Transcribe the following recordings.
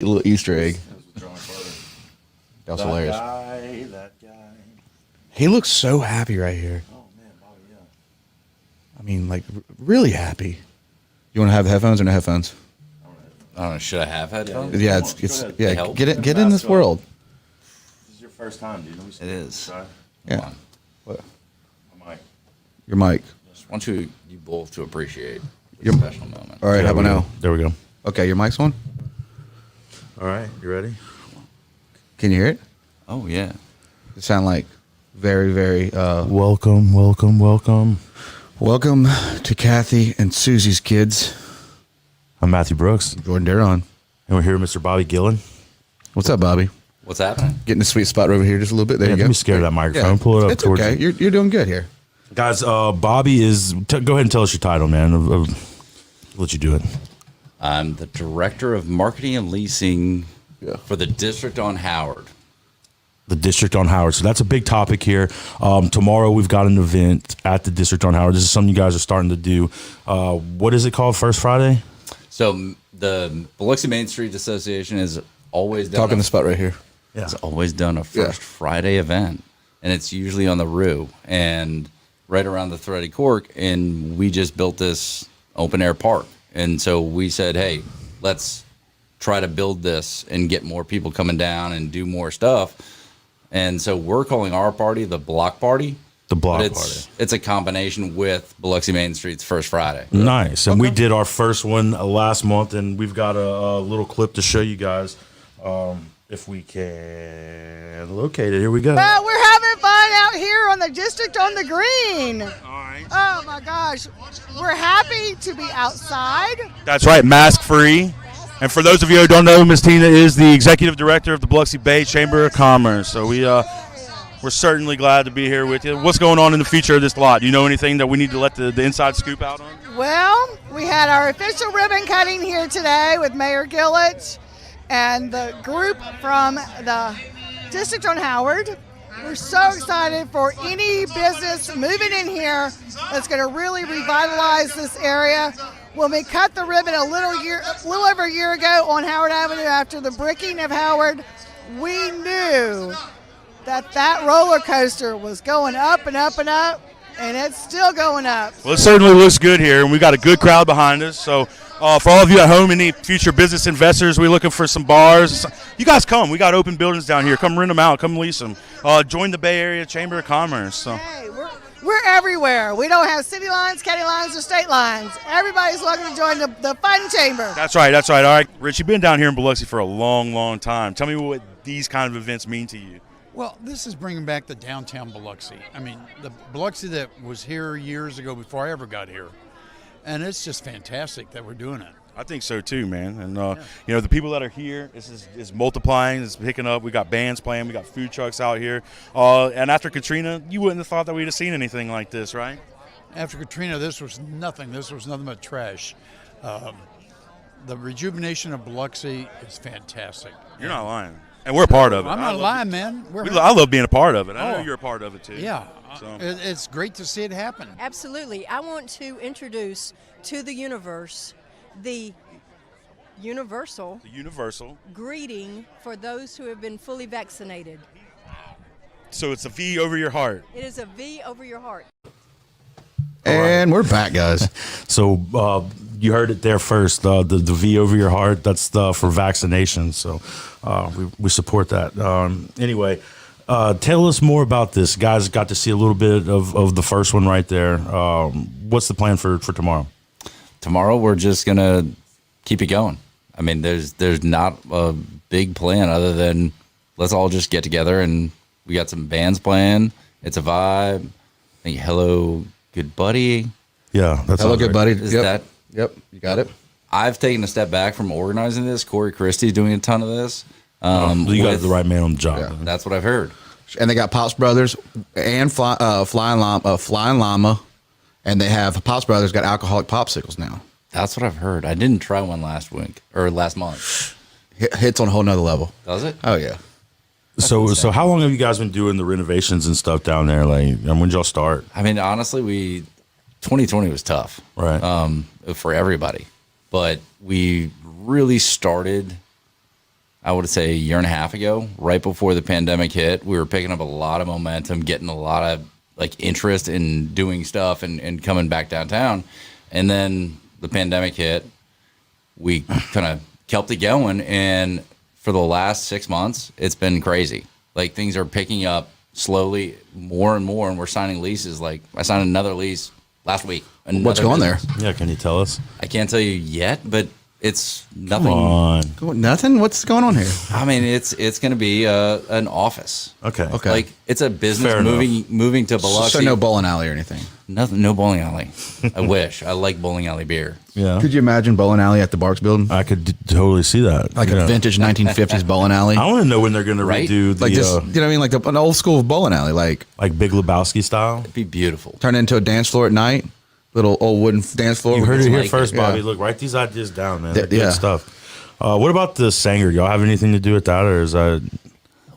A little Easter egg. That was That hilarious. That guy. He looks so happy right here. Oh man, Bobby, yeah. I mean, like, really happy. You want to have headphones or no headphones? I don't know. Should I have headphones? Yeah, Come on, it's go ahead. yeah. help. Get in this Mask world. This is your first time, dude. Let me see. It is. Try. Yeah. on. What? My mic. Your mic. Just want you both to appreciate the Your- special moment. All right. How about now? There we go. Okay, your mic's on. All right, you ready? Can you hear it? Oh yeah. It sound like very, very. Welcome. Welcome to Kathy and Susie's kids. I'm Matthew Brooks, Jordan Daron. and we're here with Mr. Bobby Gillon. What's up, Bobby? What's happening? Getting the sweet spot over here just a little bit. There Yeah, you go. don't be scared of that microphone. Pull it up It's towards okay. you. You're doing good here. Guys, Bobby is... go ahead and tell us your title, man. I'll let you do it. I'm the director of marketing and leasing Yeah. for the district on Howard. The District on Howard. So that's a big topic here. Tomorrow we've got an event at the District on Howard. This is something you guys are starting to do. What is it called? First Friday? So the Biloxi Main Street Association is always done Talking the spot right here. Yeah. It's always done a first Friday event, and it's usually on the Rue and right around the Thready Cork. And we just built this open air park, and so we said, hey, let's try to build this and get more people coming down and do more stuff. And so we're calling our party the Block Party. The Block But Party. it's a combination with Biloxi Main Street's First Friday. Nice. And we did our first one last month, and we've got a little clip to show you guys. If we can locate it. Here we go. Well, we're having fun out here on the district on the green. All right. Oh my gosh. We're happy to be outside. That's right, mask free. And for those of you who don't know, Ms. Tina is the executive director of the Biloxi Bay Chamber of Commerce. So we're certainly glad to be here with you. What's going on in the future of this lot? Do you know anything that we need to let the inside scoop out on? Well, we had our official ribbon cutting here today with Mayor Gillett and the group from the district on Howard. We're so excited for any business moving in here that's going to really revitalize this area. When we cut the ribbon a little over a year ago on Howard Avenue after the bricking of Howard, we knew that roller coaster was going up and up and up, and it's still going up. Well, it certainly looks good here, and we've got a good crowd behind us. So for all of you at home, any future business investors, we're looking for some bars. You guys come. We got open buildings down here. Come rent them out. Come lease them. Join the Bay Area Chamber of Commerce. So. Hey, we're everywhere. We don't have city lines, county lines, or state lines. Everybody's welcome to join the fun chamber. That's right. All right, Rich, you've been down here in Biloxi for a long, long time. Tell me what these kind of events mean to you. Well, this is bringing back the downtown Biloxi. I mean, the Biloxi that was here years ago before I ever got here. And it's just fantastic that we're doing it. I think so too, man. And you know, the people that are here, this is multiplying, it's picking up. We got bands playing, we got food trucks out here. And after Katrina, you wouldn't have thought that we'd have seen anything like this, right? After Katrina, this was nothing. This was nothing but trash. The rejuvenation of Biloxi is fantastic. You're not lying, and we're a part of it. I'm not lying, man. I love being a part of it. I know Oh. you're a part of it too. Yeah, So. it's great to see it happen. Absolutely. I want to introduce to the universe the universal The universal. greeting for those who have been fully vaccinated. So it's a V over your heart. It is a V over your heart. And we're back, guys. So you heard it there first. The V over your heart. That's for vaccinations. So we support that. Anyway, tell us more about this. Guys got to see a little bit of the first one right there. What's the plan for tomorrow? Tomorrow we're just gonna keep it going. I mean, there's not a big plan other than let's all just get together, and we got some bands playing. It's a vibe. I think Hello Good Buddy. Yeah, that's Hello, good buddy. Is Yep. that? Yep, you got it. I've taken a step back from organizing this. Corey Christie's doing a ton of this. You got with- the right man on the job. Yeah. That's what I've heard. And they got Pops Brothers and Flying Llama, and they have Pops Brothers got alcoholic popsicles now. That's what I've heard. I didn't try one last month. Hits on a whole nother level. Does it? Oh yeah. So how long have you guys been doing the renovations and stuff down there? Like, and when did y'all start? I mean, honestly, 2020 was tough, Right. For everybody, but we really started I would say a year and a half ago, right before the pandemic hit. We were picking up a lot of momentum, getting a lot of like interest in doing stuff and coming back downtown. And then the pandemic hit. We kind of kept it going, and for the last 6 months, it's been crazy. Like things are picking up slowly, more and more, and we're signing leases. Like I signed another lease last week. What's going there? Yeah, can you tell us? I can't tell you yet, but it's nothing. Come on. Nothing. What's going on here? I mean, it's going to be an office. Okay. Okay. Like it's a business Fair moving to Biloxi. So no bowling alley or anything. Nothing. No bowling alley. I wish. I like bowling alley beer. Yeah. Could you imagine bowling alley at the Barks building? I could totally see that. Like a vintage 1950s bowling alley. I want to know when they're going to Right? redo the Like this, you know what I mean? Like an old school bowling alley. Like like Big Lebowski style. It'd be beautiful. turn it into a dance floor at night. Little old wooden dance floor. You heard it it's here like first, it, Bobby. yeah. Look, write these ideas down, man. Th- They're good yeah. stuff. What about the Sanger? Y'all have anything to do with that, or is that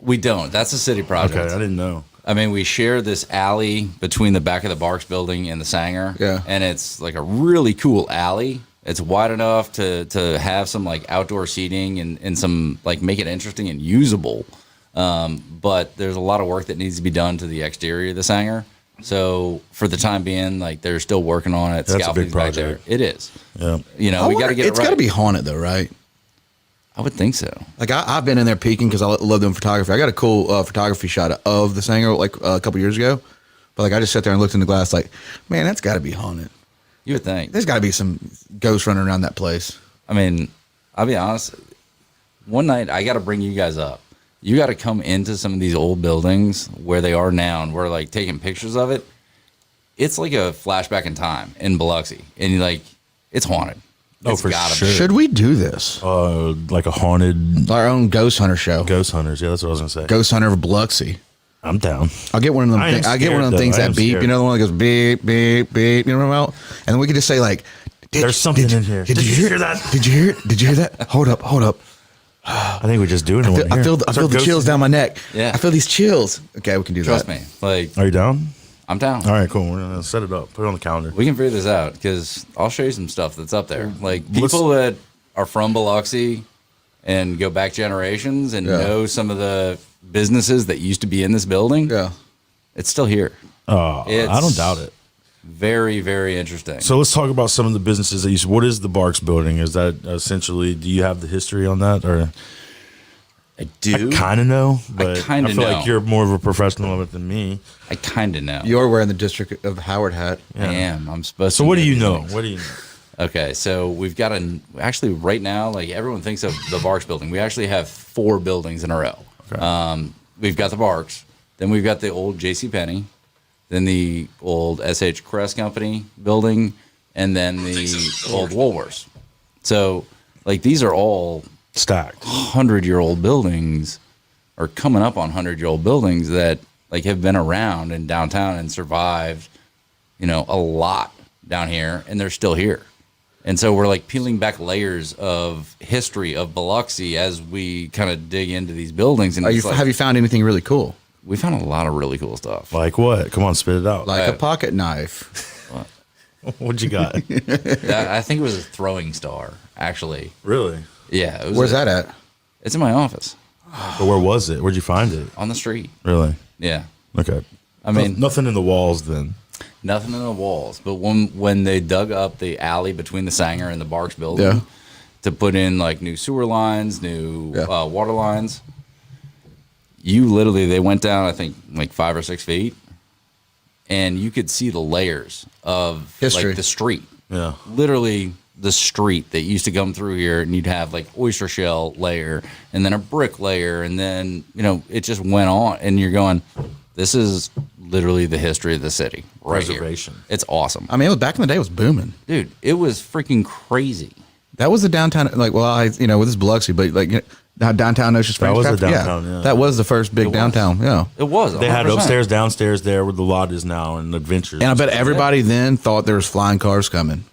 We don't. That's a city project. okay? I didn't know. I mean, we share this alley between the back of the Barks building and the Sanger. Yeah. And it's like a really cool alley. It's wide enough to have some like outdoor seating and some like make it interesting and usable. But there's a lot of work that needs to be done to the exterior of the Sanger. So for the time being, like they're still working on it. That's a big Scaffolding's back there. project. It is. Yeah. You know, we got to get it It's right. got to be haunted though, right? I would think so. Like I've been in there peeking because I love doing photography. I got a cool photography shot of the Sanger like a couple years ago, but like I just sat there and looked in the glass, like, man, that's got to be haunted. You would think. There's got to be some ghosts running around that place. I mean, I'll be honest. One night, I got to bring you guys up. You got to come into some of these old buildings where they are now, and we're like taking pictures of it. It's like a flashback in time in Biloxi, and you're like, it's haunted. Oh, It's for gotta be. sure. Should we do this? Like a haunted Our own ghost hunter show. ghost hunters. Yeah, that's what I was gonna say. Ghost hunter of Biloxi. I'm down. I'll get one of them. I am I get one of scared, them things though. I that am beep. scared. You know, the one that goes beep, beep, beep. You know what I'm about? And then we could just say like, There's something in here. Did you hear that? Did you hear it? Did you hear that? Hold up, hold up. I think we just do it. I feel the chills down my neck. Yeah. I feel these chills. Okay, we can do Trust that. me. Like, Are you down? I'm down. All right, cool. We're gonna set it up. Put it on the calendar. We can figure this out because I'll show you some stuff that's up there. Like Let's- people that are from Biloxi and go back generations and Yeah. know some of the businesses that used to be in this building. Yeah. It's still here. I don't doubt it. Very, very interesting. So let's talk about some of the businesses that you. What is the Barks building? Is that essentially? Do you have the history on that, or I do. I kind of know, but I, kinda feel know. like you're more of a professional of it than me. I kind of know. You're wearing the District of Howard hat. I am. I'm supposed So to. what do you know? What do you know? Okay, so we've got actually right now, like everyone thinks of the Barks building. We actually have 4 buildings in a row. Okay. We've got the Barks, then we've got the old J.C. Penney, then the old S.H. Crest Company building, and then the old Woolworths. So, like, these are all Stacked. 100-year-old buildings, or coming up on 100-year-old buildings that like have been around in downtown and survived, you know, a lot down here, and they're still here. And so we're like peeling back layers of history of Biloxi as we kind of dig into these buildings. And it's like, Have you found anything really cool? we found a lot of really cool stuff. Like what? Come on, spit it out. Like a pocket knife. What'd you got? I think it was a throwing star, actually. Really? Yeah. It was Where's that at? It's in my office But where was it? Where'd you find it? on the street. Really? Yeah. Okay. I mean, nothing in the walls then. nothing in the walls. But when they dug up the alley between the Sanger and the Barks building Yeah. to put in like new sewer lines, new Yeah. water lines, they went down, I think, like 5 or 6 feet, and you could see the layers of History. like the street. Yeah. Literally the street that used to come through here, and you'd have like oyster shell layer and then a brick layer, and then, you know, it just went on, and you're going, this is literally the history of the city right here. Preservation. It's awesome. I mean, back in the day, it was booming. Dude, it was freaking crazy. That was the downtown. Like, well, this is Biloxi, but like, you know, downtown Ocean Springs. was the Craft- downtown, yeah. That was the first big was. downtown. Yeah. It was. They had 100%. upstairs, downstairs there where the lot is now and adventures. And I bet everybody then thought there was flying cars coming.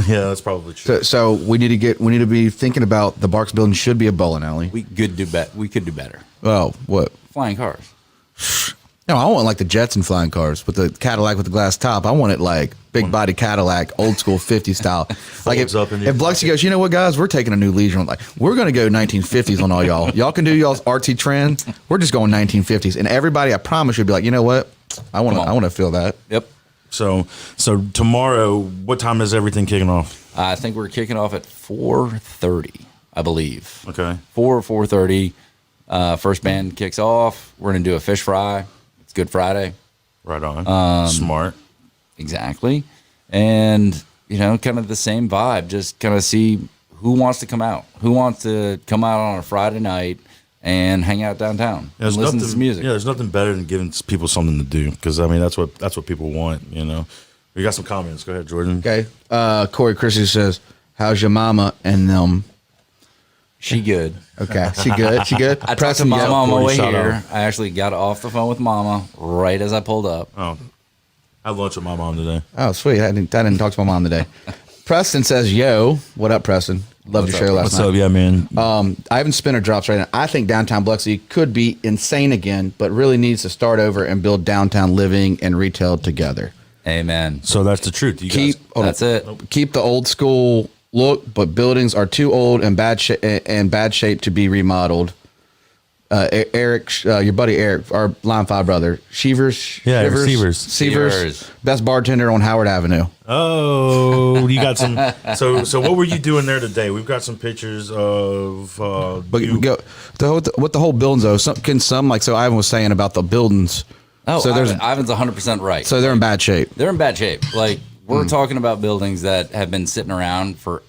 Yeah, that's probably true. So we need to be thinking about the Barks building should be a bowling alley. We could do better. We could do better. Oh, what? Flying cars. No, I want like the Jetson flying cars with the Cadillac with the glass top. I want it like big body Cadillac, old school 50 style. Like if Biloxi goes, you know what, guys, we're taking a new Legion. Like we're gonna go 1950s on all y'all. Y'all can do y'all's RT trend. We're just going 1950s, and everybody, I promise, you'll be like, you know what, I want to feel that. Yep. So tomorrow, what time is everything kicking off? I think we're kicking off at 4:30, I believe. Okay. 4:30. First band kicks off. We're gonna do a fish fry. It's Good Friday. Right on. Smart. Exactly. And, kind of the same vibe. Just kind of see who wants to come out. Who wants to come out on a Friday night and hang out downtown and listen to some music. Yeah, there's nothing better than giving people something to do, because, I mean, that's what people want, We got some comments. Go ahead, Jordan. Okay. Corey Chrissy says, how's your mama and them? She good. Okay. She good? She good? I talked to Mama on my way shout here. out. I actually got off the phone with Mama right as I pulled up. Oh, I had lunch with my mom today. Oh, sweet. I didn't talk to my mom today. Preston says, yo, what up, Preston? Loved your show last What's night. up? Yeah, man. Ivan Spinner drops right now. I think downtown Biloxi could be insane again, but really needs to start over and build downtown living and retail together. Amen. So that's the truth. You guys, That's it. Keep the old school look, but buildings are too old and bad shape to be remodeled. Eric, your buddy Eric, our Line 5 brother, Severs, best bartender on Howard Avenue. Oh, you got some. So what were you doing there today? We've got some pictures of. But with the whole buildings though, so Ivan was saying about the buildings. Oh, so Ivan's 100% right. So they're in bad shape. They're in bad shape. Like, we're talking about buildings that have been sitting around for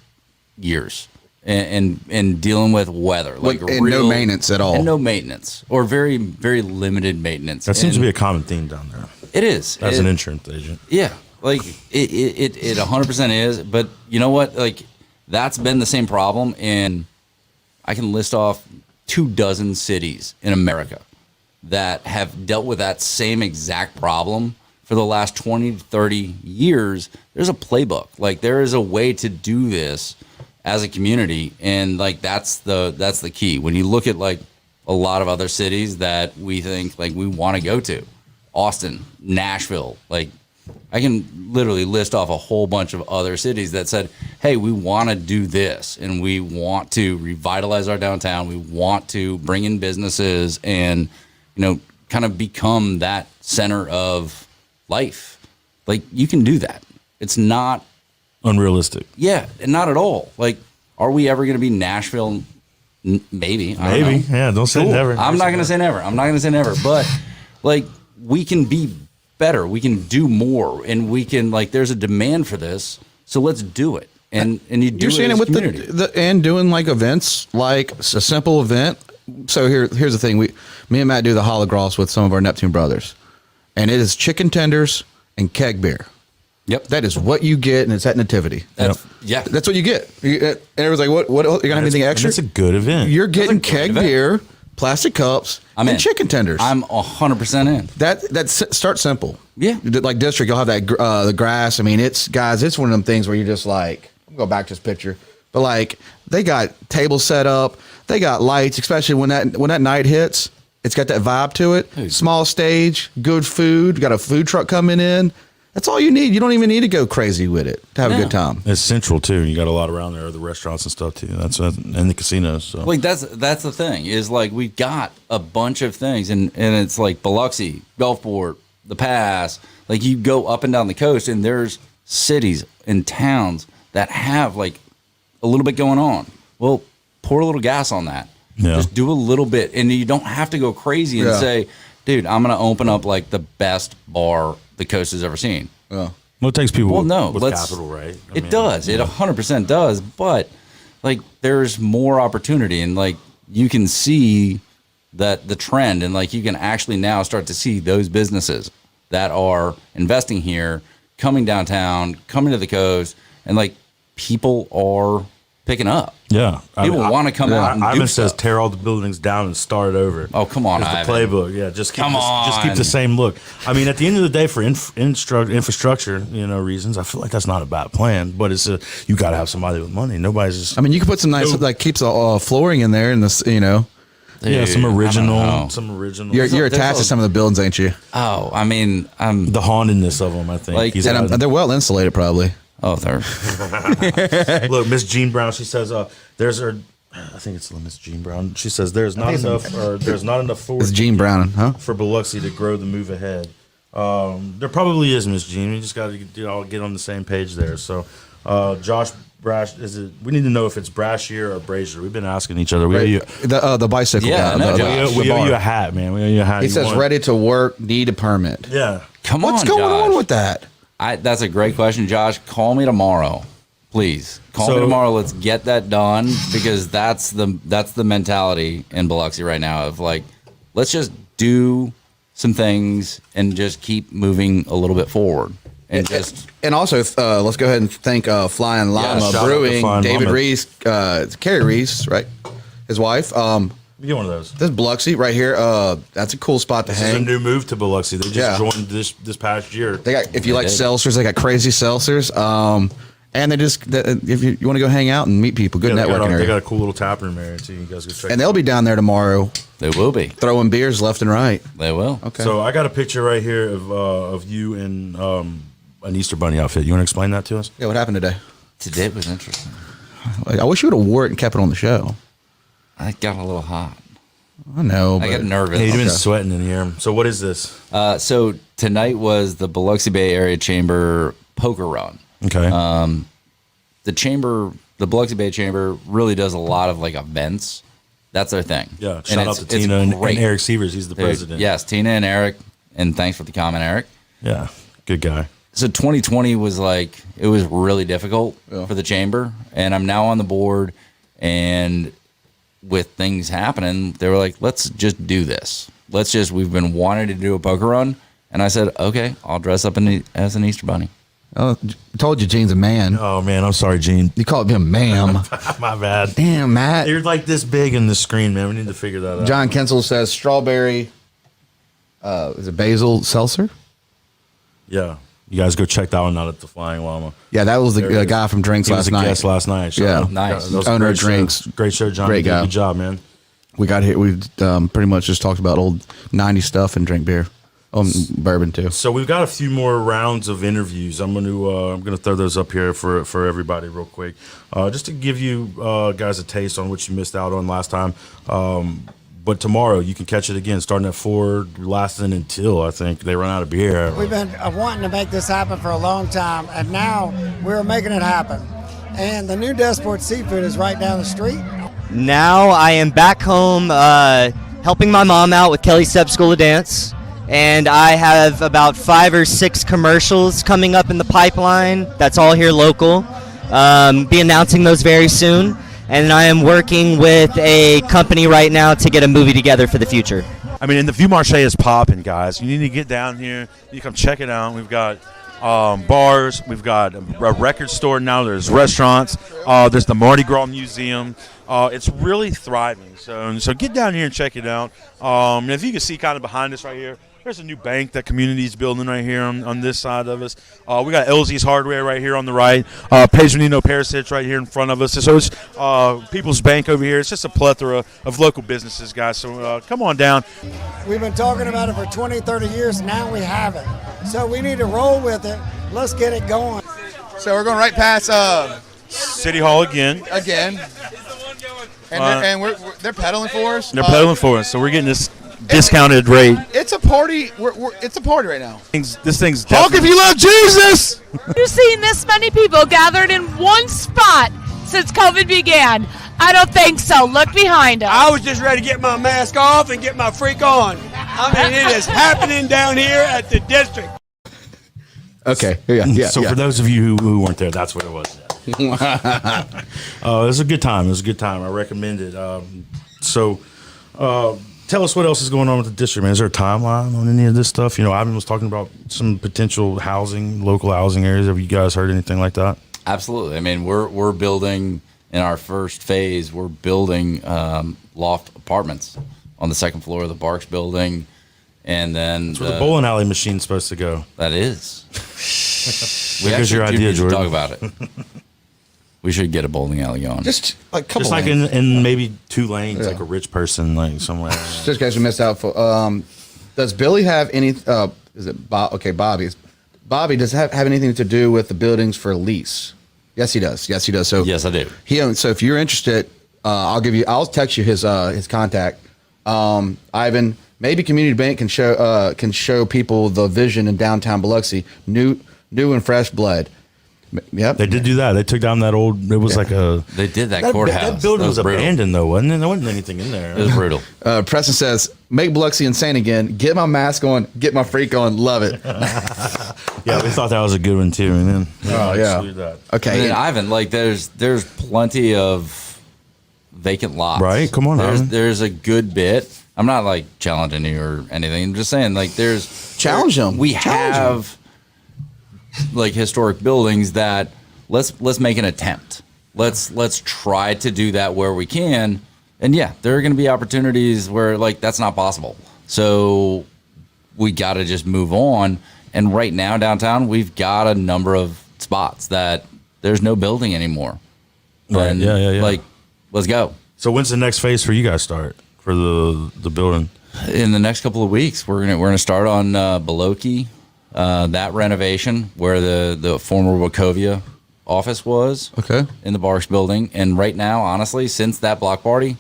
years and dealing with weather. Like, no maintenance at all. And no maintenance, or very, very limited maintenance. That seems to be a common theme down there. It is. As an insurance agent. Yeah. Like, it 100% is. But you know what? Like, that's been the same problem. And I can list off 24 cities in America that have dealt with that same exact problem for the last 20 to 30 years. There's a playbook. Like, there is a way to do this as a community, and like that's the key. When you look at like a lot of other cities that we think like we want to go to, Austin, Nashville, like I can literally list off a whole bunch of other cities that said, hey, we want to do this, and we want to revitalize our downtown. We want to bring in businesses and kind of become that center of life. Like, you can do that. It's not unrealistic. Yeah, not at all. Like, are we ever going to be Nashville? Maybe. I don't know. Yeah, don't say never. I'm not going to say never. I'm not going to say never. But, like, we can be better. We can do more. And we can, like, there's a demand for this. So let's do it. And you do You're seeing it with community. and doing, like, events, like a simple event. So here's the thing. Me and Matt do the Holographs with some of our Neptune brothers. And it is chicken tenders and keg beer. Yep. That is what you get, and it's at Nativity. Yeah. That's what you get. And everyone's like, what you're going to have anything extra? It's a good event. You're getting keg beer, plastic cups, and chicken tenders. I'm 100% in. That start simple. Yeah. Like District, you'll have that the grass. I mean, it's one of them things where you're just like, I'll go back to this picture. But like, they got tables set up. They got lights, especially when that night hits. It's got that vibe to it. Hey. Small stage, good food. Got a food truck coming in. That's all you need. You don't even need to go crazy with it to have a good time. It's central too. You got a lot around there, the restaurants and stuff too. That's and the casinos. So. Like, that's the thing is, like, we got a bunch of things, and it's like Biloxi, Gulfport, the Pass. Like, you go up and down the coast, and there's cities and towns that have like a little bit going on. Well, pour a little gas on that. Yeah. Just do a little bit, and you don't have to go crazy and say, dude, I'm going to open up like the best bar the coast has ever seen. Yeah. Well, it takes people with let's, capital, right? It does. It 100% does. But like, there's more opportunity, and like, you can see that the trend, and like, you can actually now start to see those businesses that are investing here, coming downtown, coming to the coast, and like, people are picking up. Yeah. People want to come out and Ivan do says stuff. tear all the buildings down and start over. Oh, come on, It's the Ivan. playbook. Yeah, just keep Come keep the on. same look. I mean, at the end of the day, for infrastructure, reasons, I feel like that's not a bad plan. But it's you got to have somebody with money. Nobody's just. I mean, you can put some nice, like, keeps the flooring in there, and this, Yeah, some Dude, I don't original, know. some original. You're attached to some of the buildings, ain't you? Oh, I mean, I'm. the hauntedness of them, I think. Like- He's And they're well insulated, probably. Oh, they're. Look, Miss Jean Brown. She says, "There's her." I think it's Miss Jean Brown. She says, "There's not enough, or there's not enough forward It's Gene Brown, huh? for Biloxi to grow the move ahead." There probably is, Miss Jean. We just got to all get on the same page there. So, Josh Brash, is it? We need to know if it's Brashier or Brazier. We've been asking each other. We owe you, The bicycle Yeah, guy. I know, the- Josh. the we owe bar. you a hat, man. We owe you a hat. He You says, want- ready to work, need a permit. Yeah. Come What's on, going Josh. on with that? That's a great question, Josh. Call me tomorrow, please. Call me So- tomorrow. Let's get that done because that's the mentality in Biloxi right now of like, let's just do some things and just keep moving a little bit forward and just. And also, let's go ahead and thank Flying Llama shout out to Brewing, Flying David Llama. Reese, Carrie Reese, right? His wife. Get one of those. This is Biloxi right here. That's a cool spot to This is a hang. new move to Biloxi. They just Yeah. joined this past year. They got, if you like did. seltzers, they got crazy seltzers. And they just, if you want to go hang out and meet people, good Yeah, networking they area. got a cool little tap room area too. You guys go check. And it they'll out. be down there tomorrow They will be. throwing beers left and right. They will. Okay. So I got a picture right here of you in an Easter Bunny outfit. You want to explain that to us? Yeah, what happened today? Today was interesting. I wish you would have wore it and kept it on the show. I got a little hot. I know. I but- got nervous. Hey, you've been Okay. sweating in here. So what is this? So tonight was the Biloxi Bay Area Chamber poker run. Okay. The Biloxi Bay Chamber really does a lot of like events. That's their thing. Yeah. And Shout out it's- to it's Tina and great. Eric Sievers. He's the Dude, president. Yes, Tina and Eric, and thanks for the comment, Eric. Yeah. Good guy. So 2020 was like it was really difficult for the chamber, and I'm now on the board, and with things happening, they were like, "Let's just do this. We've been wanting to do a poker run," and I said, "Okay, I'll dress up as an Easter bunny." Oh, I told you Gene's a man. Oh man, I'm sorry, Gene. You called him ma'am. My bad. Damn, Matt. You're like this big in the screen, man. We need to figure that out. John Kensel says strawberry. Is it basil seltzer? Yeah. You guys go check that one out at the Flying Llama. Yeah, that was There it the is. guy from Drinks He was last a night. guest last night. Shout Yeah. out. Nice. That was a Owner great of show. Drinks. Great show, John. Great You did guy. a good job, man. We got here. We pretty much just talked about old 90s stuff and drink beer. Bourbon too. So we've got a few more rounds of interviews. I'm gonna throw those up here for everybody real quick, just to give you guys a taste on what you missed out on last time. But tomorrow you can catch it again, starting at 4, lasting until I think they run out of beer. We've been wanting to make this happen for a long time, and now we're making it happen. And the new Desport Seafood is right down the street. Now I am back home helping my mom out with Kelly Step School of Dance. And I have about 5 or 6 commercials coming up in the pipeline. That's all here local. Be announcing those very soon. And I am working with a company right now to get a movie together for the future. I mean, and the View Marché is popping, guys. You need to get down here. You come check it out. We've got bars. We've got a record store now. There's restaurants. There's the Mardi Gras Museum. It's really thriving. So get down here and check it out. And if you can see kind of behind us right here, there's a new bank that community's building right here on this side of us. We got LZ's Hardware right here on the right. Pedronino Parasites right here in front of us. So it's People's Bank over here. It's just a plethora of local businesses, guys. So come on down. We've been talking about it for 20, 30 years. Now we have it. So we need to roll with it. Let's get it going. So we're going right past City Hall again. And they're pedaling for us. They're pedaling for us, so we're getting this discounted rate. It's a party. It's a party right now. This thing's Honk if you love Jesus. You've seen this many people gathered in one spot since COVID began. I don't think so. Look behind us. I was just ready to get my mask off and get my freak on. I mean, it is happening down here at the district. Okay. Yeah. So for those of you who weren't there, that's what it was. It was a good time. It was a good time. I recommend it. Tell us what else is going on with the district, man. Is there a timeline on any of this stuff? You know, Ivan was talking about some potential housing, local housing areas. Have you guys heard anything like that? Absolutely. I mean, we're building in our first phase. We're building loft apartments on the second floor of the Barks building, and then That's where the bowling alley machine's supposed to go. That is. What was your idea, we should Jordan? talk about it. We should get a bowling alley going. Just like a couple Just like lanes. in maybe 2 lanes, Yeah. like a rich person, like somewhere. Just in case we missed out. Does Billy have any? Is it Bob? Okay, Bobby. Bobby does have anything to do with the buildings for lease? Yes, he does. Yes, he does. So yes, I do. He owns. So if you're interested, I'll text you his contact. Ivan, maybe Community Bank can show people the vision in downtown Biloxi, new and fresh blood. Yep. They did do that. They took down that old. It was like a. They did that courthouse. That building That was brutal. abandoned though, wasn't it? There wasn't anything in there. It was brutal. Preston says, "Make Biloxi insane again. Get my mask on. Get my freak on. Love it." Yeah, we thought that was a good one too, and then yeah. that. Okay. And then, Ivan, like there's plenty of vacant lots. Right? Come on, Ivan. There's a good bit. I'm not like challenging you or anything. I'm just saying like challenge them. We have like historic buildings that let's make an attempt. Let's try to do that where we can. And yeah, there are going to be opportunities where like that's not possible. So we got to just move on. And right now downtown, we've got a number of spots that there's no building anymore. Right. And, Yeah. Like, let's go. So when's the next phase for you guys start for the building? In the next couple of weeks, we're gonna start on Biloxi, that renovation where the former Wachovia office was. Okay. In the Barks building, and right now, honestly, since that block party,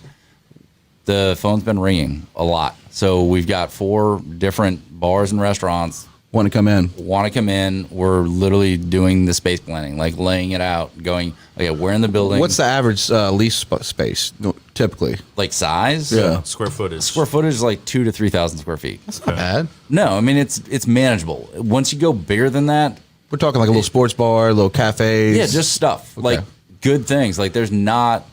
the phone's been ringing a lot. So we've got 4 different bars and restaurants Want to come in? We're literally doing the space planning, like laying it out, going, okay, we're in the building. What's the average lease space typically? Like size? Yeah. Square footage. Square footage is like 2,000 to 3,000 square feet. That's not bad. No, I mean it's manageable. Once you go bigger than that, We're talking like a little sports bar, little cafes. yeah, just stuff like good things. Like there's a lot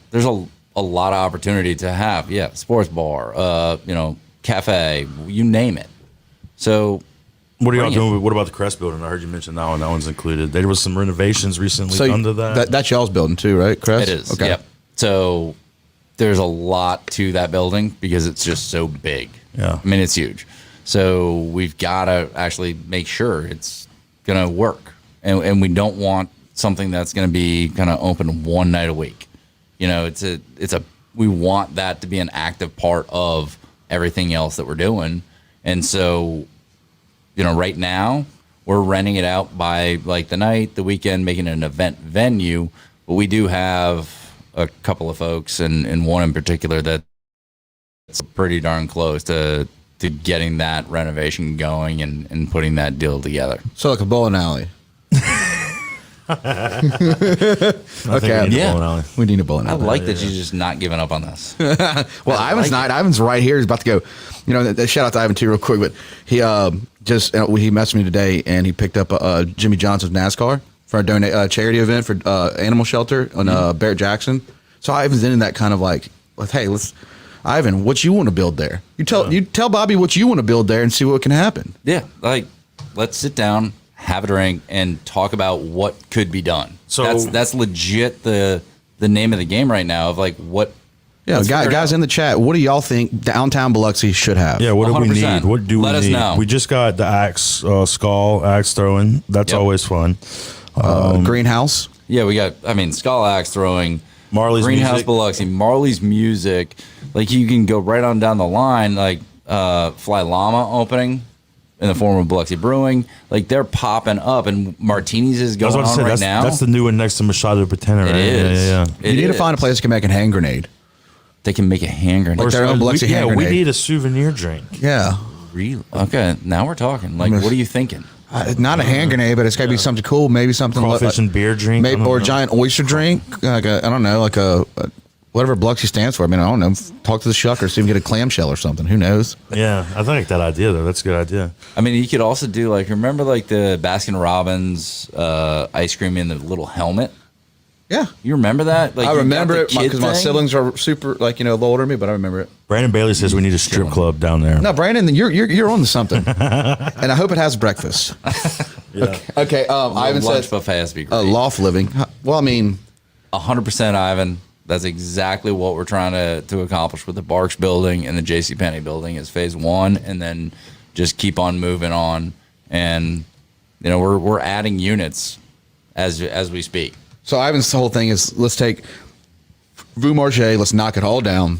of opportunity to have sports bar, cafe, you name it. So What are y'all bring it. doing? What about the Crest building? I heard you mention that one. That one's included. There was some renovations recently done to that. That's y'all's building too, right, Chris? It is. Okay. Yep. So there's a lot to that building because it's just so big. Yeah. I mean, it's huge. So we've got to actually make sure it's going to work. And we don't want something that's going to be kind of open one night a week. You know, we want that to be an active part of everything else that we're doing. And so, right now we're renting it out by like the night, the weekend, making it an event venue. But we do have a couple of folks and one in particular that's pretty darn close to getting that renovation going and putting that deal together. So like a bowling alley. Okay. We need a bowling I alley. like that you're just not giving up on this. Well, Ivan's not. Ivan's right here. He's about to go. Shout out to Ivan too, real quick. But he he messaged me today, and he picked up Jimmy Johnson's NASCAR for a charity event for animal shelter on Barrett Jackson. So Ivan's in that kind of like, hey, Ivan, what you want to build there? You tell Bobby what you want to build there and see what can happen. Yeah, like let's sit down, have a drink, and talk about what could be done. So that's legit the name of the game right now of like what. Yeah, guys in the chat, what do y'all think downtown Biloxi should have? Yeah, what do we 100%. need? What do Let we us need? know. We just got the axe throwing. That's Yep. always fun. Greenhouse. Yeah, we got. I mean, Skull Axe throwing, Marley's Greenhouse music. Biloxi, Marley's music. Like you can go right on down the line. Like Fly Llama opening in the form of Biloxi Brewing. Like they're popping up, and Martini's is I going was about to on say right that's, now. that's the new one next to Machado Patena, right? It is. Yeah. It You need to is. find a place that can make a hand grenade. They can make a hand grenade. Like their own Biloxi hand we grenade. need a souvenir drink. Yeah. Really? Okay, now we're talking. Like, what are you thinking? Not a hand grenade, but it's got to be something cool. Maybe something Crawfish and beer drink. maybe, I don't or a know. giant oyster drink. Like I don't know, like a whatever Biloxi stands for. I mean, I don't know. Talk to the shucker, see if we can get a clamshell or something. Who knows? Yeah, I like that idea though. That's a good idea. I mean, you could also do like remember like the Baskin Robbins ice cream in the little helmet. Yeah, You remember that? Like I you got remember the it kid because my thing? siblings are super like a little older than me, but I remember it. Brandon Bailey says we need a strip club down there. No, Brandon, you're on to something, and I hope it has breakfast. Yeah. Okay, Ivan lunch says buffet has to be great. loft living. Well, I mean, 100%, Ivan. That's exactly what we're trying to accomplish with the Barks building and the JCPenney building is phase 1, and then just keep on moving on. And we're adding units as we speak. So Ivan's whole thing is let's take Rue Marché, let's knock it all down.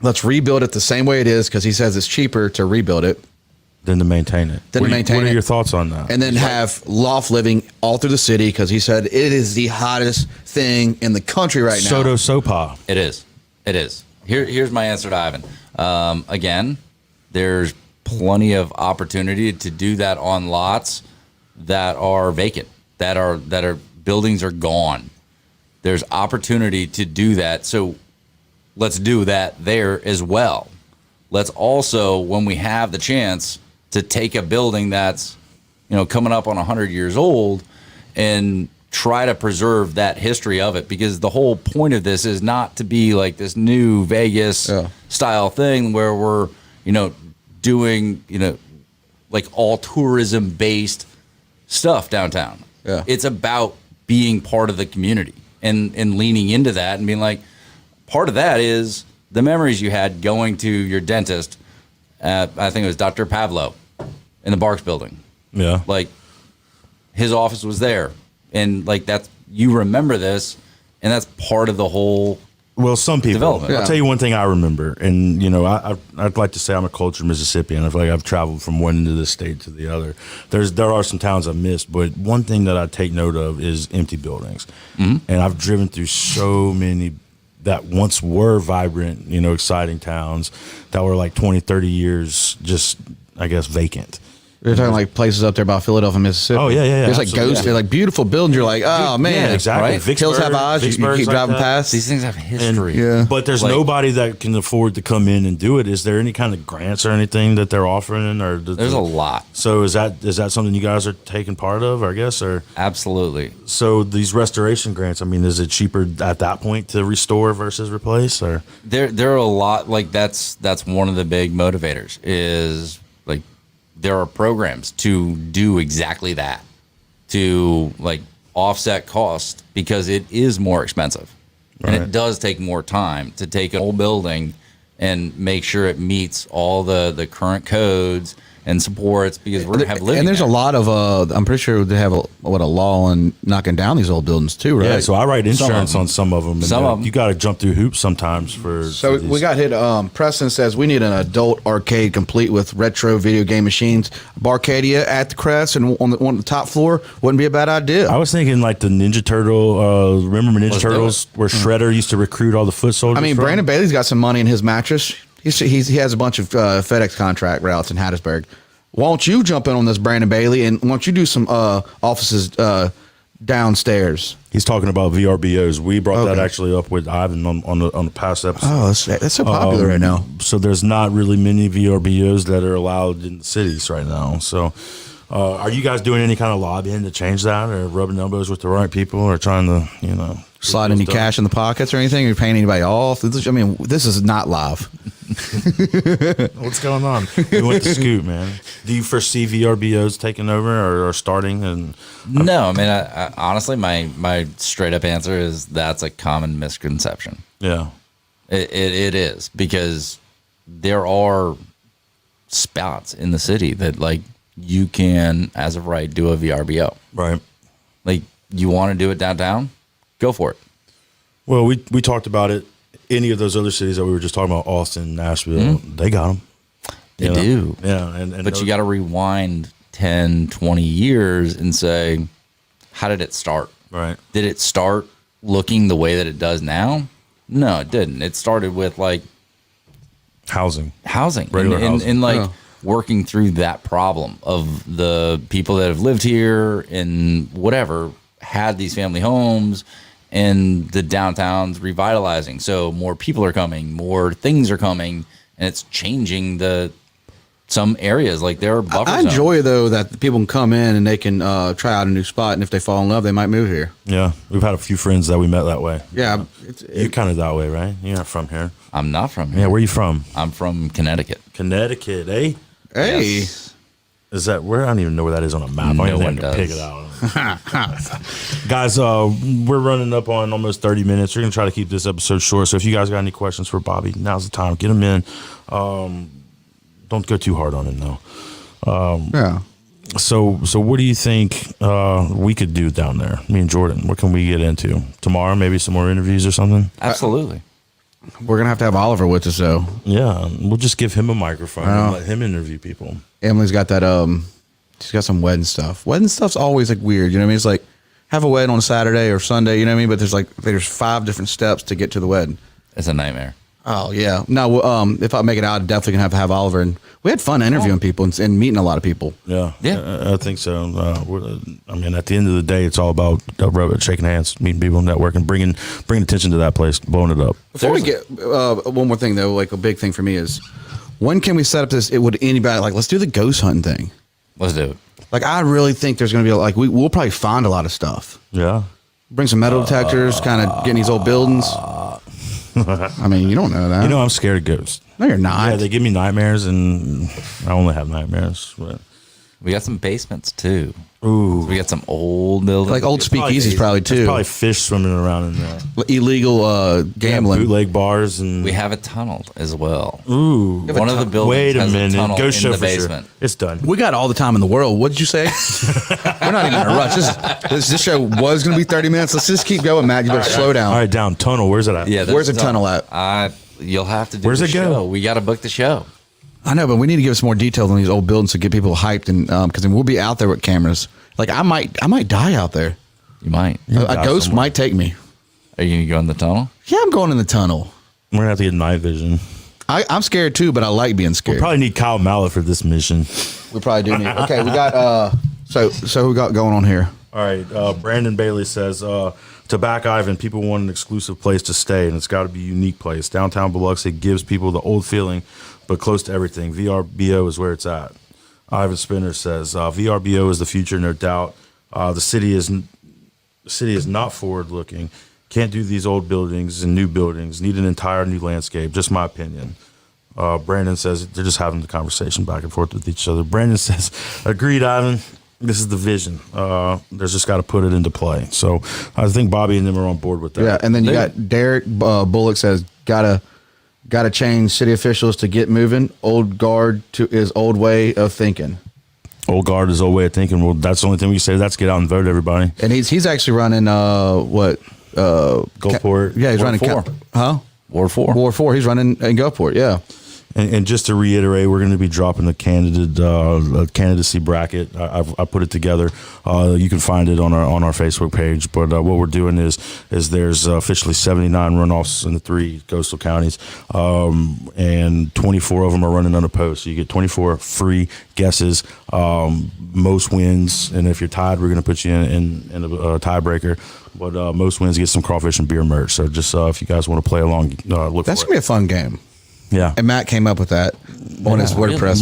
Let's rebuild it the same way it is because he says it's cheaper to rebuild it than to maintain it. What are your thoughts on that? And then have loft living all through the city because he said it is the hottest thing in the country right now. Soto Sopa. It is. It is. Here's my answer to Ivan. Again, there's plenty of opportunity to do that on lots that are vacant, that are buildings are gone. There's opportunity to do that. So let's do that there as well. Let's also, when we have the chance to take a building that's, coming up on 100 years old and try to preserve that history of it, because the whole point of this is not to be like this new Vegas style thing where we're, doing, like all tourism based stuff downtown. Yeah. It's about being part of the community and leaning into that and being like, part of that is the memories you had going to your dentist at, I think it was Dr. Pavlo in the Barks building. Yeah. Like his office was there. And like that's, you remember this, and that's part of the whole. Well, some people. Development. I'll tell you one thing I remember, and I'd like to say I'm a cultured Mississippian. I feel like I've traveled from one end of the state to the other. There are some towns I've missed, but one thing that I take note of is empty buildings. Mm-hmm. And I've driven through so many that once were vibrant, exciting towns that were like 20, 30 years just, I guess, vacant. You're talking like places up there about Philadelphia, Mississippi. Oh, yeah. There's like ghosts. They're like beautiful buildings. You're like, oh, man. Yeah, exactly. Right? Hills have eyes. You keep driving past. These things have history. But there's nobody that can afford to come in and do it. Is there any kind of grants or anything that they're offering? Or There's a lot. So is that something you guys are taking part of, I guess? Or Absolutely. So these restoration grants, I mean, is it cheaper at that point to restore versus replace? Or There are a lot, like that's one of the big motivators is like there are programs to do exactly that, to like offset cost, because it is more expensive. And it does take more time to take an old building and make sure it meets all the current codes and supports, because we're going to have living. And there's there. a lot of, I'm pretty sure they have a law on knocking down these old buildings too, right? Yeah, so I write insurance on some of them. Some of them. You got to jump through hoops sometimes for. So we got hit. Preston says we need an adult arcade complete with retro video game machines. Barcadia at the Crest and on the top floor wouldn't be a bad idea. I was thinking like the Ninja Turtle. Remember Ninja Let's do Turtles, where Shredder used to recruit all the foot soldiers? I mean, from? Brandon Bailey's got some money in his mattress. He has a bunch of FedEx contract routes in Hattiesburg. Why don't you jump in on this, Brandon Bailey, and why don't you do some offices downstairs? He's talking about VRBOs. We brought that actually up with Ivan on the past episode. Oh, that's so popular right now. So there's not really many VRBOs that are allowed in the cities right now. So are you guys doing any kind of lobbying to change that, or rubbing elbows with the right people, or trying to, slide any cash in the pockets or anything? Are you paying anybody off? I mean, this is not live. What's going on? You went to Scoot, man. Do you foresee VRBOs taking over or starting? And No, I mean, I honestly, my straight up answer is that's a common misconception. Yeah, it is, because there are spots in the city that like you can, as of right, do a VRBO. right. Like you want to do it downtown, go for it. Well, we talked about it. Any of those other cities that we were just talking about, Austin, Nashville, they got them. They do. Yeah, and But you got to rewind 10, 20 years and say, how did it start? right. Did it start looking the way that it does now? No, it didn't. It started with like Housing. and, Regular and, housing. and like working through that problem of the people that have lived here and whatever had these family homes, and the downtown's revitalizing. So more people are coming, more things are coming, and it's changing some areas. Like there are buffer I zones. enjoy though that people can come in and they can try out a new spot, and if they fall in love, they might move here. Yeah, we've had a few friends that we met that way. Yeah, You're kind of that way, right? You're not from here. I'm not from here. Yeah, where are you from? I'm from Connecticut. Connecticut, eh? Hey, Yes. Is that where? I don't even know where that is on a map. I No don't one even have to pick does. it out. Guys, we're running up on almost 30 minutes. We're going to try to keep this episode short. So if you guys got any questions for Bobby, now's the time. Get them in. Don't go too hard on him, though. yeah. So what do you think we could do down there? Me and Jordan. What can we get into tomorrow? Maybe some more interviews or something. Absolutely. We're gonna have Oliver with us though. Yeah, we'll just give him a microphone and let him interview people. Emily's got that. She's got some wedding stuff. Wedding stuff's always like weird. You know what I mean? It's like have a wedding on Saturday or Sunday. You know what I mean? But there's 5 different steps to get to the wedding. It's a nightmare. Oh yeah. No. If I make it out, I'm definitely gonna have Oliver, and we had fun interviewing people and meeting a lot of people. Yeah, Yeah. I think so. I mean, at the end of the day, it's all about shaking hands, meeting people, networking, bringing attention to that place, blowing it up. Before we get one more thing though, like a big thing for me is when can we set up this? Would anybody like? Let's do the ghost hunting thing. Let's do it. Like I really think there's gonna be like we'll probably find a lot of stuff. Yeah. Bring some metal detectors, kind of get in these old buildings. I mean, you don't know that. You know, I'm scared of ghosts. No, you're not. Yeah, they give me nightmares, and I only have nightmares. But We got some basements too. ooh, We got some old buildings. Like old speakeasies probably there's too. probably fish swimming around in there. Illegal gambling. Bootleg bars, and We have a tunnel as well. ooh. One of the buildings Wait a has minute, a tunnel ghost in show the for sure. basement. It's done. We got all the time in the world. What did you say? We're not even in a rush. This show was going to be 30 minutes. Let's just keep going, Matt. You better slow down. All right, down tunnel. Where's it at? Yeah, Where's the tunnel at? You'll have to do Where's the it go? show. We got to book the show. I know, but we need to give us more details on these old buildings to get people hyped, and because we'll be out there with cameras. Like I might die out there. You might. A ghost might take me. Are you going to go in the tunnel? Yeah, I'm going in the tunnel. We're gonna have to get night vision. I'm scared too, but I like being We scared. probably need Kyle Mallet for this mission. We probably do need. Okay, we got so who we got going on here? All right, Brandon Bailey says, to back Ivan, people want an exclusive place to stay, and it's got to be a unique place. Downtown Biloxi gives people the old feeling, but close to everything. VRBO is where it's at. Ivan Spinner says, VRBO is the future, no doubt. The city is not forward-looking. Can't do these old buildings and new buildings. Need an entire new landscape. Just my opinion. Brandon says they're just having the conversation back and forth with each other. Brandon says, agreed, Ivan. This is the vision. There's just got to put it into play. So I think Bobby and them are on board with that. Yeah, and then you got Derek Bullock says gotta change city officials to get moving. Old guard to his old way of thinking. Old guard is old way of thinking. Well, that's the only thing we can say. That's get out and vote, everybody. And he's actually running Gulfport. Yeah, he's Ward running 4. Ward 4. Ward 4. He's running in Gulfport. Yeah. And just to reiterate, we're going to be dropping the candidacy bracket. I put it together. You can find it on our Facebook page. But what we're doing is there's officially 79 runoffs in the 3 coastal counties, and 24 of them are running unopposed. So you get 24 free guesses. Most wins, and if you're tied, we're going to put you in a tiebreaker. But most wins get some crawfish and beer merch. So just if you guys want to play along, look. That's for gonna be a fun game. Yeah, and Matt came up with that on his WordPress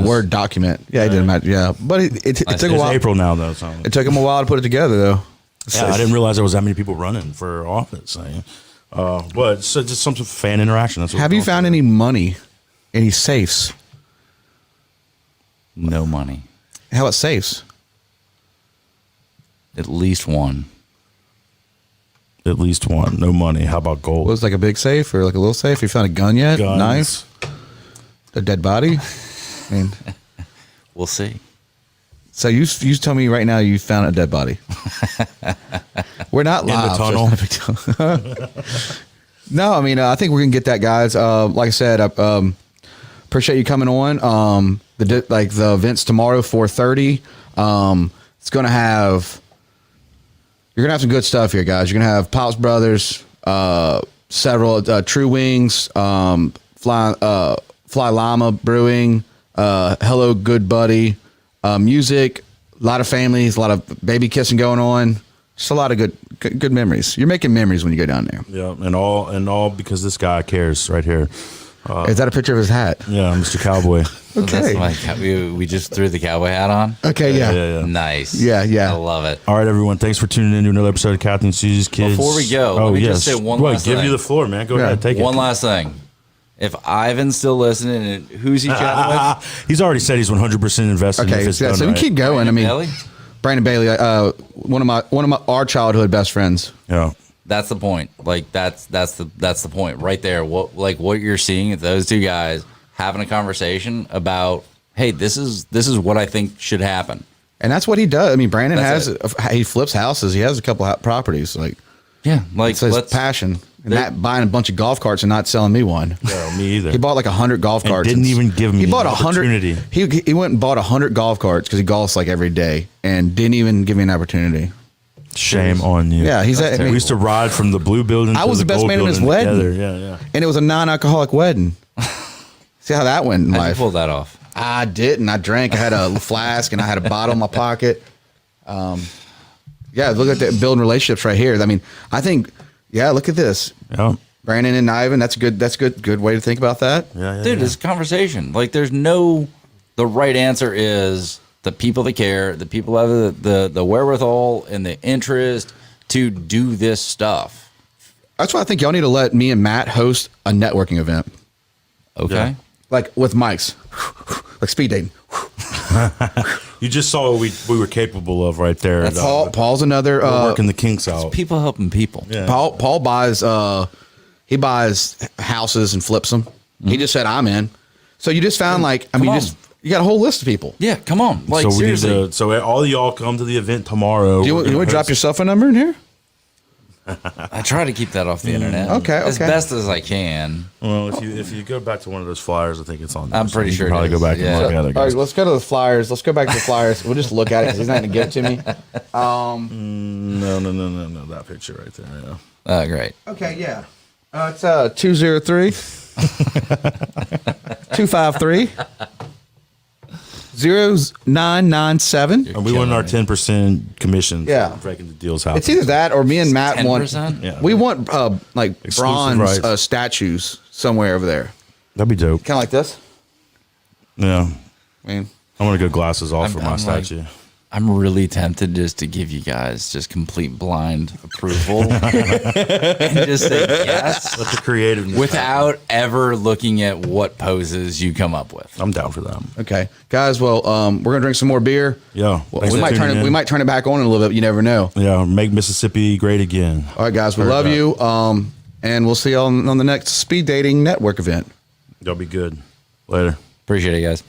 Word document. Yeah, he did. Matt. Yeah, but it took a while. April now though. So. It took him a while to put it together though. Yeah, I didn't realize there was that many people running for office. But it's just some fan interaction. That's what Have you found any money, any safes? No money. How about safes? At least one. At least one. No money. How about gold? Was it like a big safe or like a little safe? You found a gun yet? Guns. Knife? A dead body? I mean, we'll see. So you tell me right now you found a dead body. We're not live. In the tunnel. So it's not a big deal. No, I mean I think we're gonna get that, guys. Like I said, appreciate you coming on. The event's tomorrow, 4:30. It's gonna have. You're gonna have some good stuff here, guys. You're gonna have Pops Brothers, several True Wings, Fly Llama Brewing, Hello Good Buddy, music, a lot of families, a lot of baby kissing going on. Just a lot of good memories. You're making memories when you go down there. Yeah, and all because this guy cares right here. Is that a picture of his hat? Yeah, Mr. Cowboy. Okay. We just threw the cowboy hat on. Okay, yeah. Nice. Yeah. I love it. All right, everyone. Thanks for tuning in to another episode of Captain Susie's Kids. Before we go, let me just say one last give thing. you the floor, man. Go ahead, take it. One last thing. If Ivan's still listening, and who's he chatting with? He's already said he's 100% invested. Okay, if it's yeah, done so right. we keep going. Brandon Bailey, one of our childhood best friends. Yeah. That's the point. Like that's the point right there. What you're seeing is those two guys having a conversation about hey, this is what I think should happen. And that's what he does. I mean, Brandon That's he flips houses. He has a couple of properties. Like, yeah, like it's his passion. And Matt buying a bunch of golf carts and not selling me one. No, me either. He bought like 100 golf carts. Didn't even give me he bought an opportunity. He went and bought 100 golf carts because he golfs like every day and didn't even give me an opportunity. Shame on you. Yeah, we used to ride from the blue building. I to was the best gold man in his building wedding. together. Yeah. And it was a non-alcoholic wedding. See how that went in How'd life? you pull that off? I didn't. I drank. I had a flask and I had a bottle in my pocket. Yeah, look at that, building relationships right here. I mean, I think, look at this. Yeah. Brandon and Ivan, that's good. That's good way to think about that. Dude, it's a conversation. Like, the right answer is the people that care, the people have the wherewithal and the interest to do this stuff. That's why I think y'all need to let me and Matt host a networking event. Okay. Yeah. Like with mics, like speed dating. You just saw what we were capable of right there. Paul's another. We're working the kinks out. People helping people. Yeah. Paul buys. He buys houses and flips them. He just said, "I'm in." So you just found you got a whole list of people. Yeah, come on. Like, so we seriously. need to. So all of y'all come to the event tomorrow. Do you want to drop your cell phone number in here? I try to keep that off the internet. Okay. As best as I can. Well, if you go back to one of those flyers, I think it's on there. I'm pretty you sure can probably it go is. back Yeah. and look at it. All right, let's go to the flyers. Let's go back to the flyers. We'll just look at it because he's not going to give it to me. No, that picture right there. Yeah. Great. Okay, yeah. It's 203 253 0997. And we won our 10% commission. Yeah. For making the deals happen. It's either that or me and Matt 10%? Yeah. We want like Exclusive bronze rights. statues somewhere over there. That'd be dope. Kind of like this. Yeah. I mean, I want to go glasses off for my I'm like- statue. I'm really tempted just to give you guys just complete blind approval and just say yes Let the creativeness without ever looking at what poses you come up with. I'm down for that. okay, guys. Well, we're gonna drink some more beer. Yeah. Well, Thanks we for might tuning in. we might turn it back on in a little bit. You never know. Yeah. Make Mississippi great again. All right, guys. We Heard love that. you. And we'll see you on the next speed dating network event. Y'all be good. Later. Appreciate it, guys.